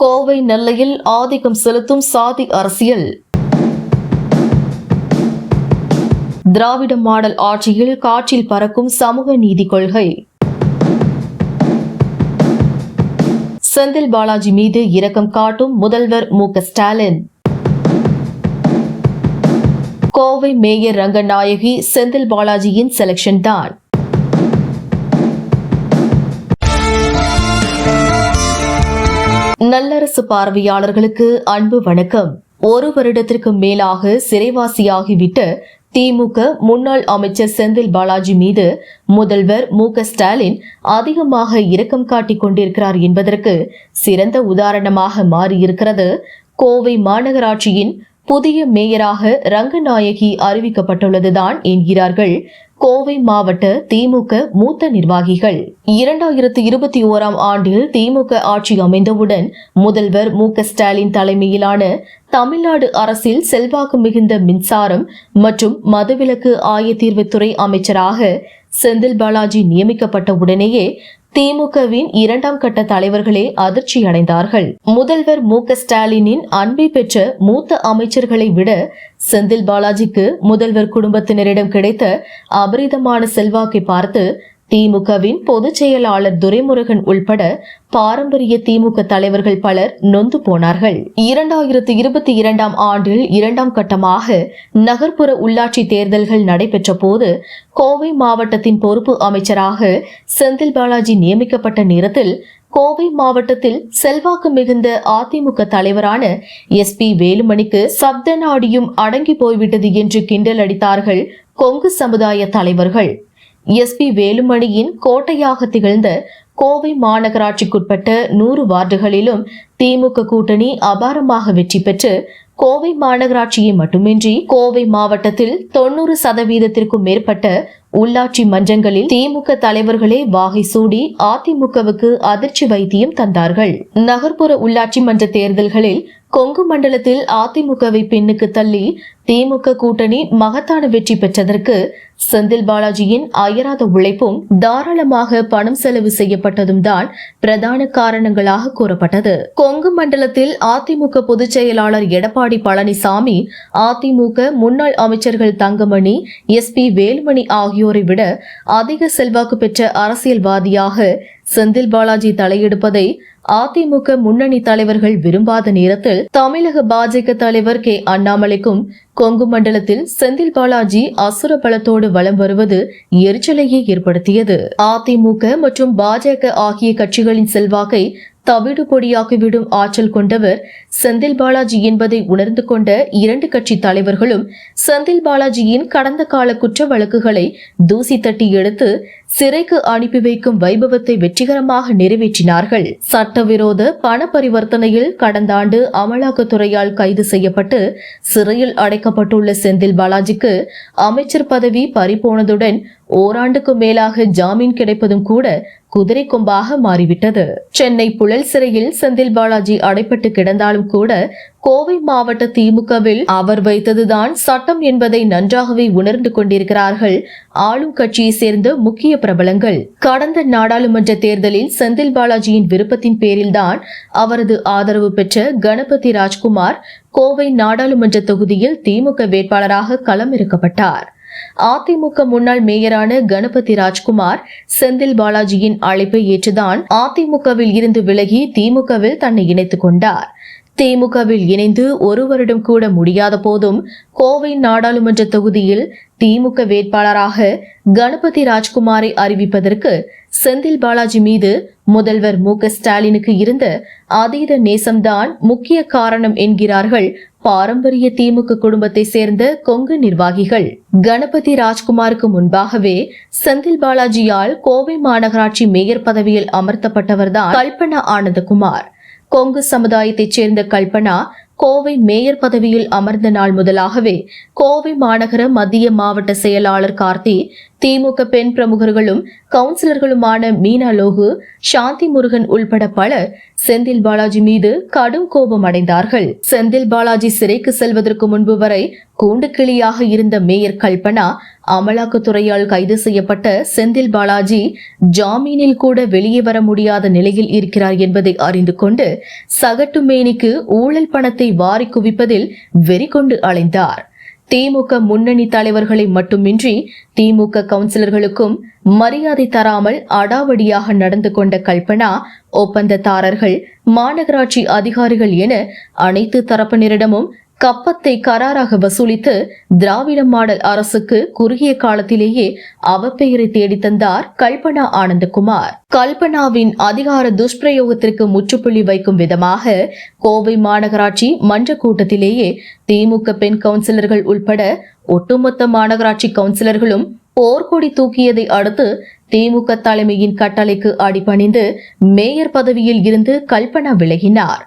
கோவை நெல்லையில் ஆதிக்கம் செலுத்தும் சாதி அரசியல். திராவிட மாடல் ஆட்சியில் காற்றில் பறக்கும் சமூக நீதி கொள்கை. செந்தில் பாலாஜி மீது இரக்கம் காட்டும் முதல்வர் மு.க. ஸ்டாலின். கோவை மேயர் ரங்கநாயகி செந்தில் பாலாஜியின் செலக்ஷன் தான். நல்லரசு பார்வையாளர்களுக்கு அன்பு வணக்கம். ஒரு வருடத்திற்கு மேலாக சிறைவாசியாகிவிட்ட திமுக முன்னாள் அமைச்சர் செந்தில் பாலாஜி மீது முதல்வர் மு.க. ஸ்டாலின் அதிகமாக இரக்கம் காட்டிக் கொண்டிருக்கிறார் என்பதற்கு சிறந்த உதாரணமாக மாறியிருக்கிறது கோவை மாநகராட்சியின் புதிய மேயராக ரங்கநாயகி அறிவிக்கப்பட்டுள்ளதுதான் என்கிறார்கள் கோவை மாவட்ட திமுக மூத்த நிர்வாகிகள். 2021ஆம் ஆண்டில் திமுக ஆட்சி அமைந்தவுடன் முதல்வர் மு.க. ஸ்டாலின் தலைமையிலான தமிழ்நாடு அரசில் செல்வாக்கு மிகுந்த மின்சாரம் மற்றும் மதுவிலக்கு ஆயத்தீர்வுத்துறை அமைச்சராக செந்தில் பாலாஜி நியமிக்கப்பட்ட உடனேயே திமுகவின் 2ஆம் கட்ட தலைவர்களே அதிர்ச்சி அடைந்தார்கள். முதல்வர் மு.க. ஸ்டாலினின் அன்பை பெற்ற மூத்த அமைச்சர்களை விட செந்தில் பாலாஜிக்கு முதல்வர் குடும்பத்தினரிடம் கிடைத்த அபரிதமான செல்வாக்கை பார்த்து திமுகவின் பொதுச் செயலாளர் துரைமுருகன் உள்பட பாரம்பரிய திமுக தலைவர்கள் பலர் நொந்து போனார்கள். 2022ஆம் ஆண்டில் 2ஆம் கட்டமாக நகர்ப்புற உள்ளாட்சி தேர்தல்கள் நடைபெற்ற போது கோவை மாவட்டத்தின் பொறுப்பு அமைச்சராக செந்தில் பாலாஜி நியமிக்கப்பட்ட நேரத்தில் கோவை மாவட்டத்தில் செல்வாக்கு மிகுந்த அதிமுக தலைவரான SP வேலுமணிக்கு சப்த நாடியும் அடங்கி போய்விட்டது என்று கிண்டல் அடித்தார்கள் கொங்கு சமுதாய தலைவர்கள். SP வேலுமணியின் கோட்டையாக திகழ்ந்த கோவை மாநகராட்சிக்குட்பட்ட 100 வார்டுகளிலும் திமுக கூட்டணி அபாரமாக வெற்றி பெற்று கோவை மாநகராட்சியை மட்டுமின்றி கோவை மாவட்டத்தில் 90% மேற்பட்ட உள்ளாட்சி மன்றங்களில் திமுக தலைவர்களே வாகை சூடி அதிமுகவுக்கு அதிர்ச்சி வைத்தியம் தந்தார்கள். நகர்ப்புற உள்ளாட்சி மன்ற தேர்தல்களில் கொங்கு மண்டலத்தில் அதிமுகவை பின்னுக்கு தள்ளி திமுக கூட்டணி மகத்தான வெற்றி பெற்றதற்கு செந்தில் பாலாஜியின் அயராத உழைப்பும் தாராளமாக பணம் செலவு செய்யப்பட்டதும் தான் பிரதான காரணங்களாக கூறப்பட்டது. கொங்கு மண்டலத்தில் அதிமுக பொதுச் செயலாளர் எடப்பாடி பழனிசாமி, அதிமுக முன்னாள் அமைச்சர்கள் தங்கமணி, SP வேலுமணி ஆகியோரை விட அதிக செல்வாக்கு பெற்ற அரசியல்வாதியாக செந்தில் பாலாஜி தலையெடுப்பதை அதிமுக முன்னணி தலைவர்கள் விரும்பாத நேரத்தில் தமிழக பாஜக தலைவர் K. அண்ணாமலைக்கும் கொங்கு மண்டலத்தில் செந்தில் பாலாஜி அசுர பலத்தோடு வலம் வருவது எரிச்சலையே ஏற்படுத்தியது. அதிமுக மற்றும் பாஜக ஆகிய கட்சிகளின் செல்வாக்கை தவிடு பொடியாக்கிவிடும் ஆற்றல் கொண்டவர் செந்தில் பாலாஜி என்பதை உணர்ந்து கொண்ட 2 கட்சி தலைவர்களும் செந்தில் பாலாஜியின் கடந்த கால குற்ற வழக்குகளை தூசி தட்டி எடுத்து சிறைக்கு அனுப்பி வைக்கும் வைபவத்தை வெற்றிகரமாக நிறைவேற்றினார்கள். சட்டவிரோத பண பரிவர்த்தனையில் கடந்த ஆண்டு அமலாக்கத்துறையால் கைது செய்யப்பட்டு சிறையில் அடைக்கப்பட்டுள்ள செந்தில் பாலாஜிக்கு அமைச்சர் பதவி பறிபோனதுடன் ஓராண்டுக்கு மேலாக ஜாமீன் கிடைப்பதும் கூட குதிரை கொம்பாக மாறிவிட்டது. சென்னை புழல் சிறையில் செந்தில் பாலாஜி அடைப்பட்டு கிடந்தாலும் கூட கோவை மாவட்ட திமுகவில் அவர் வைத்ததுதான் சட்டம் என்பதை நன்றாகவே உணர்ந்து கொண்டிருக்கிறார்கள் ஆளும் கட்சியை சேர்ந்த முக்கிய பிரபலங்கள். கடந்த நாடாளுமன்ற தேர்தலில் செந்தில் பாலாஜியின் விருப்பத்தின் பேரில்தான் அவரது ஆதரவு பெற்ற கணபதி ராஜ்குமார் கோவை நாடாளுமன்ற தொகுதியில் திமுக வேட்பாளராக களமிறக்கப்பட்டார். அதிமுக முன்னாள் மேயரான கணபதி ராஜ்குமார் செந்தில் பாலாஜியின் அழைப்பை ஏற்றுதான் அதிமுகவில் இருந்து விலகி திமுகவில் தன்னை இணைத்துக் கொண்டார். திமுகவில் இணைந்து 1 வருடம் கூட முடியாத போதும் கோவை நாடாளுமன்ற தொகுதியில் திமுக வேட்பாளராக கணபதி ராஜ்குமாரை அறிவிப்பதற்கு செந்தில் பாலாஜி மீது முதல்வர் மு.க. ஸ்டாலினுக்கு இருந்த அதீத நேசம்தான் முக்கிய காரணம் என்கிறார்கள் பாரம்பரிய திமுக குடும்பத்தை சேர்ந்த கொங்கு நிர்வாகிகள். கணபதி ராஜ்குமாருக்கு முன்பாகவே செந்தில் பாலாஜியால் கோவை மாநகராட்சி மேயர் பதவியில் அமர்த்தப்பட்டவர்தான் கல்பனா ஆனந்தகுமார். கொங்கு சமுதாயத்தைச் சேர்ந்த கல்பனா கோவை மேயர் பதவியில் அமர்ந்த நாள் முதலாகவே கோவை மாநகர மத்திய மாவட்ட செயலாளர் கார்த்தி, திமுக பெண் பிரமுகர்களும் கவுன்சிலர்களுமான மீனா லோகு, சாந்தி முருகன் உள்பட பலர் செந்தில் பாலாஜி மீது கடும் கோபம் அடைந்தார்கள். செந்தில் பாலாஜி சிறைக்கு செல்வதற்கு முன்பு வரை கூண்டு கிளியாக இருந்த மேயர் கல்பனா அமலாக்கத்துறையால் கைது செய்யப்பட்ட செந்தில் பாலாஜி ஜாமீனில் கூட வெளியே வர முடியாத நிலையில் இருக்கிறார் என்பதை அறிந்து கொண்டு சகட்டு மேனிக்கு ஊழல் பணத்தை வாரி குவிப்பதில் வெறிகொண்டு அலைந்தார். திமுக முன்னணி தலைவர்களை மட்டுமின்றி திமுக கவுன்சிலர்களுக்கும் மரியாதை தராமல் அடாவடியாக நடந்து கொண்ட கல்பனா, ஒப்பந்ததாரர்கள், மாநகராட்சி அதிகாரிகள் என அனைத்து தரப்பினரிடமும் கப்பத்தை கராராக வசூலித்து திராவிட மாடல் அரசுக்கு குறுகிய காலத்திலேயே அவப்பெயரை தேடித்தந்தார் கல்பனா ஆனந்தகுமார். கல்பனாவின் அதிகார துஷ்பிரயோகத்திற்கு முற்றுப்புள்ளி வைக்கும் விதமாக கோவை மாநகராட்சி மன்ற கூட்டத்திலேயே திமுக பெண் கவுன்சிலர்கள் உட்பட ஒட்டுமொத்த மாநகராட்சி கவுன்சிலர்களும் போர்க்கொடி தூக்கியதை அடுத்து திமுக தலைமையின் கட்டளைக்கு அடிபணிந்து மேயர் பதவியில் இருந்து கல்பனா விலகினார்.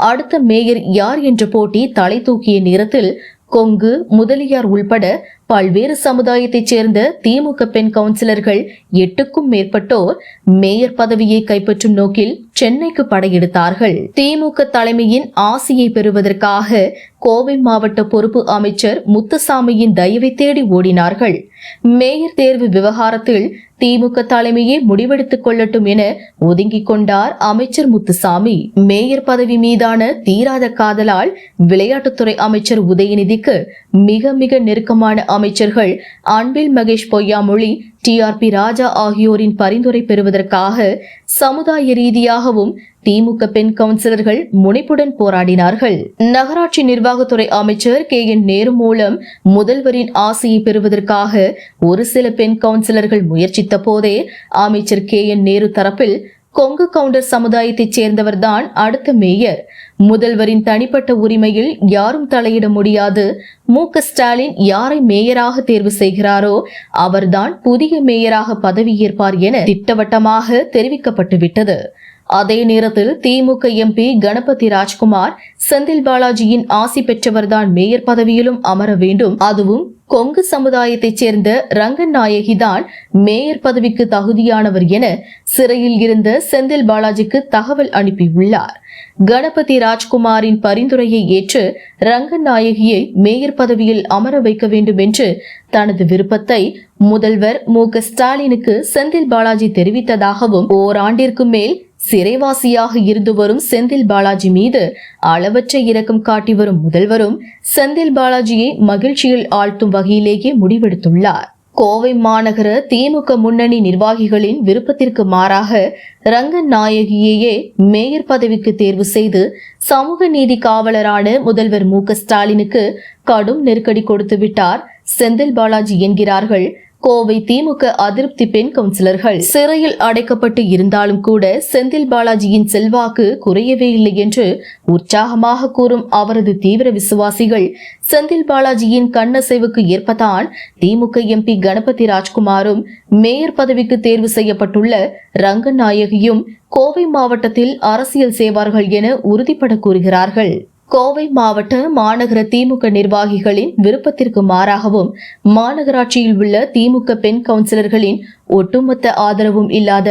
அடுத்த மேயர் யார் என்ற போட்டி தலை தூக்கிய நேரத்தில் கொங்கு, முதலியார் உள்பட பல்வேறு சமுதாயத்தைச் சேர்ந்த திமுக பெண் கவுன்சிலர்கள் 8க்கும் மேற்பட்டோர் மேயர் பதவியை கைப்பற்றும் நோக்கில் சென்னைக்கு படையெடுத்தார்கள். திமுக தலைமையின் ஆசியை பெறுவதற்காக கோவை மாவட்ட பொறுப்பு அமைச்சர் முத்துசாமியின் தயவை தேடி ஓடினார்கள். மேயர் தேர்வு விவகாரத்தில் திமுக தலைமையே முடிவெடுத்துக் கொள்ளட்டும் என ஒதுங்கிக் கொண்டார் அமைச்சர் முத்துசாமி. மேயர் பதவி மீதான தீராத காதலால் விளையாட்டுத்துறை அமைச்சர் உதயநிதிக்கு மிக மிக நெருக்கமான அமைச்சர்கள் அன்பில் மகேஷ் பொய்யாமொழி, TRP ராஜா ஆகியோரின் பரிந்துரை பெறுவதற்காக சமுதாய ரீதியாகவும் திமுக பெண் கவுன்சிலர்கள் முனைப்புடன் போராடினார்கள். நகராட்சி நிர்வாகத்துறை அமைச்சர் KN நேரு மூலம் முதல்வரின் ஆசையை பெறுவதற்காக ஒரு சில பெண் கவுன்சிலர்கள் முயற்சித்த போதே அமைச்சர் KN நேரு தரப்பில் கொங்கு கவுண்டர் சமுதாயத்தைச் சேர்ந்தவர்தான் அடுத்த மேயர், முதல்வரின் தனிப்பட்ட உரிமையில் யாரும் தலையிட முடியாது, மு.க.ஸ்டாலின் யாரை மேயராக தேர்வு செய்கிறாரோ அவர்தான் புதிய மேயராக பதவியேற்பார் என திட்டவட்டமாக தெரிவிக்கப்பட்டுவிட்டது. அதே நேரத்தில் திமுக MP கணபதி ராஜ்குமார் செந்தில் பாலாஜியின் ஆசி பெற்றவர்தான் மேயர் பதவியிலும் அமர வேண்டும், அதுவும் கொங்கு சமுதாயத்தைச் சேர்ந்த ரங்கன் நாயகிதான் மேயர் பதவிக்கு தகுதியானவர் என சிறையில் இருந்த செந்தில் பாலாஜிக்கு தகவல் அனுப்பியுள்ளார். கணபதி ராஜ்குமாரின் பரிந்துரையை ஏற்று ரங்கன் நாயகியை மேயர் பதவியில் அமர வைக்க வேண்டும் என்று தனது விருப்பத்தை முதல்வர் மு.க.ஸ்டாலினுக்கு செந்தில் பாலாஜி தெரிவித்ததாகவும், ஓராண்டிற்கு மேல் சிறைவாசியாக இருந்து வரும் செந்தில் பாலாஜி மீது அளவற்ற இரக்கம் காட்டி வரும் முதல்வரும் செந்தில் பாலாஜியை மகிழ்ச்சியில் ஆழ்த்தும் வகையிலேயே முடிவெடுத்துள்ளார். கோவை மாநகர திமுக முன்னணி நிர்வாகிகளின் விருப்பத்திற்கு மாறாக ரங்கன் நாயகியையே மேயர் பதவிக்கு தேர்வு செய்து சமூக நீதி காவலரான முதல்வர் மு.க.ஸ்டாலினுக்கு கடும் நெருக்கடி கொடுத்து விட்டார் செந்தில் பாலாஜி என்கிறார்கள் கோவை திமுக அதிருப்தி பெண் கவுன்சிலர்கள். சிறையில் அடைக்கப்பட்டு இருந்தாலும் கூட செந்தில் பாலாஜியின் செல்வாக்கு குறையவே இல்லை என்று உற்சாகமாக கூறும் அவரது தீவிர விசுவாசிகள் செந்தில் பாலாஜியின் கண்ணசைவுக்கு ஏற்பதான் திமுக MP கணபதி ராஜ்குமாரும் மேயர் பதவிக்கு தேர்வு செய்யப்பட்டுள்ள ரங்கன் நாயகியும் கோவை மாவட்டத்தில் அரசியல் செய்வார்கள் என உறுதிபட கூறுகிறார்கள். கோவை மாவட்ட மாநகர திமுக நிர்வாகிகளின் விருப்பத்திற்கு மாறாகவும் மாநகராட்சியில் உள்ள திமுக பெண் கவுன்சிலர்களின் ஒட்டுமொத்த ஆதரவும் இல்லாத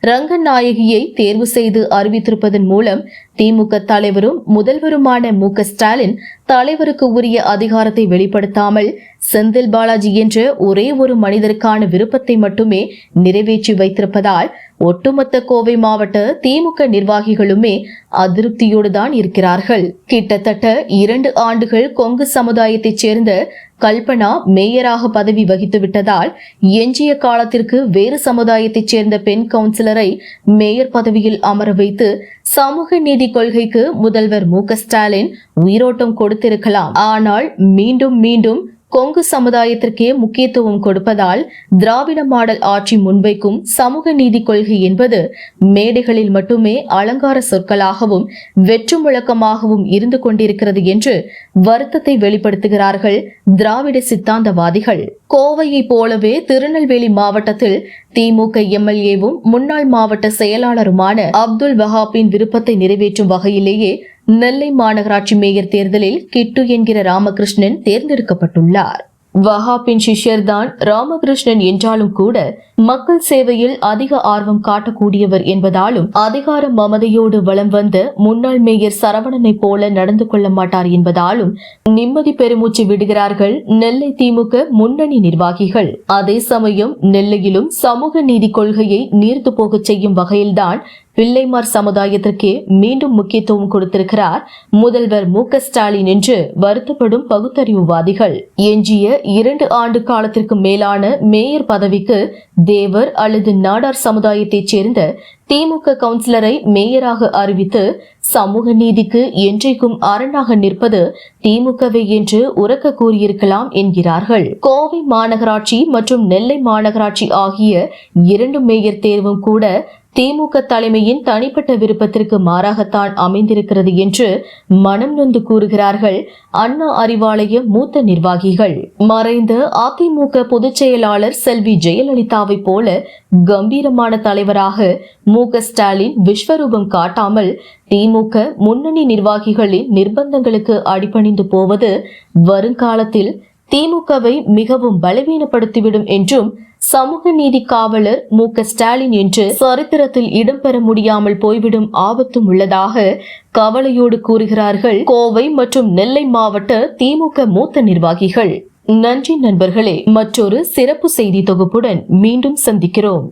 ரங்கன் நாயகியை தேர்வு செய்து அறிவித்திருப்பதன் மூலம் திமுக தலைவரும் முதல்வருமான மு.க.ஸ்டாலின் தலைவருக்கு உரிய அதிகாரத்தை வெளிப்படுத்தாமல் செந்தில் பாலாஜி என்ற ஒரே ஒரு மனிதருக்கான விருப்பத்தை மட்டுமே நிறைவேற்றி வைத்திருப்பதால் ஒட்டுமொத்த கோவை மாவட்ட திமுக நிர்வாகிகளுமே அதிருப்தியோடு தான் இருக்கிறார்கள். கிட்டத்தட்ட 2 ஆண்டுகள் கொங்கு சமுதாயத்தைச் சேர்ந்த கல்பனா மேயராக பதவி வகித்து விட்டதால் எஞ்சிய காலத்திற்கு வேறு சமுதாயத்தைச் சேர்ந்த பெண் கவுன்சிலரை மேயர் பதவியில் அமர வைத்து சமூக நீதி கொள்கைக்கு முதல்வர் மு.க.ஸ்டாலின் உயிரோட்டம் கொடுத்திருக்கலாம். ஆனால் மீண்டும் மீண்டும் கொங்கு சமுதாயத்திற்கே முக்கியத்துவம் கொடுப்பதால் திராவிட மாடல் ஆட்சி முன்வைக்கும் சமூக நீதி கொள்கை என்பது மேடைகளில் மட்டுமே அலங்கார சொற்களாகவும் வெற்று முழக்கமாகவும் இருந்து கொண்டிருக்கிறது என்று வருத்தத்தை வெளிப்படுத்துகிறார்கள் திராவிட சித்தாந்தவாதிகள். கோவையை போலவே திருநெல்வேலி மாவட்டத்தில் திமுக MLAவும் முன்னாள் மாவட்ட செயலாளருமான அப்துல் வஹாப்பின் விருப்பத்தை நிறைவேற்றும் வகையிலேயே நெல்லை மாநகராட்சி மேயர் தேர்தலில் கிட்டு என்கிற ராமகிருஷ்ணன் தேர்ந்தெடுக்கப்பட்டுள்ளார். வஹாப்பின் சிஷ்யர் தான் ராமகிருஷ்ணன் என்றாலும் கூட மக்கள் சேவையில் அதிக ஆர்வம் காட்டக்கூடியவர் என்பதாலும் அதிகார மமதையோடு வலம் வந்த முன்னாள் மேயர் சரவணனை போல நடந்து கொள்ள மாட்டார் என்பதாலும் நிம்மதி பெருமூச்சு விடுகிறார்கள் நெல்லை திமுக முன்னணி நிர்வாகிகள். அதே சமயம் நெல்லையிலும் சமூக நீதி கொள்கையை நீர்த்து போகச் செய்யும் வகையில்தான் பிள்ளைமார் சமுதாயத்திற்கே மீண்டும் முக்கியத்துவம் கொடுத்திருக்கிறார் முதல்வர் மு.க.ஸ்டாலின் என்று வருத்தப்படும் பகுத்தறிவுவாதிகள். எஞ்சிய 2 ஆண்டு காலத்திற்கு மேலான மேயர் பதவிக்கு தேவர் அல்லது நாடார் சமுதாயத்தைச் சேர்ந்த திமுக கவுன்சிலரை மேயராக அறிவித்து சமூக நீதிக்கு என்றைக்கும் அரணாக நிற்பது திமுகவே என்று உரக்க கூறியிருக்கலாம் என்கிறார்கள். கோவை மாநகராட்சி மற்றும் நெல்லை மாநகராட்சி ஆகிய 2 மேயர் தேர்வும் கூட திமுக தலைமையின் தனிப்பட்ட விருப்பத்திற்கு மாறாகத்தான் அமைந்திருக்கிறது என்று மனம் நொந்து கூறுகிறார்கள் அண்ணா அறிவாலய மூத்த நிர்வாகிகள். மறைந்த அதிமுக பொதுச் செயலாளர் செல்வி ஜெயலலிதாவை போல கம்பீரமான தலைவராக மு.க.ஸ்டாலின் விஸ்வரூபம் காட்டாமல் திமுக முன்னணி நிர்வாகிகளின் நிர்பந்தங்களுக்கு அடிபணிந்து போவது வருங்காலத்தில் திமுகவை மிகவும் பலவீனப்படுத்திவிடும் என்றும் சமூக நீதி காவலர் மு.க.ஸ்டாலின் என்று சரித்திரத்தில் இடம்பெற முடியாமல் போய்விடும் ஆபத்தும் உள்ளதாக கவலையோடு கூறுகிறார்கள் கோவை மற்றும் நெல்லை மாவட்ட திமுக மூத்த நிர்வாகிகள். நன்றி நண்பர்களே. மற்றொரு சிறப்பு செய்தி தொகுப்புடன் மீண்டும் சந்திக்கிறோம்.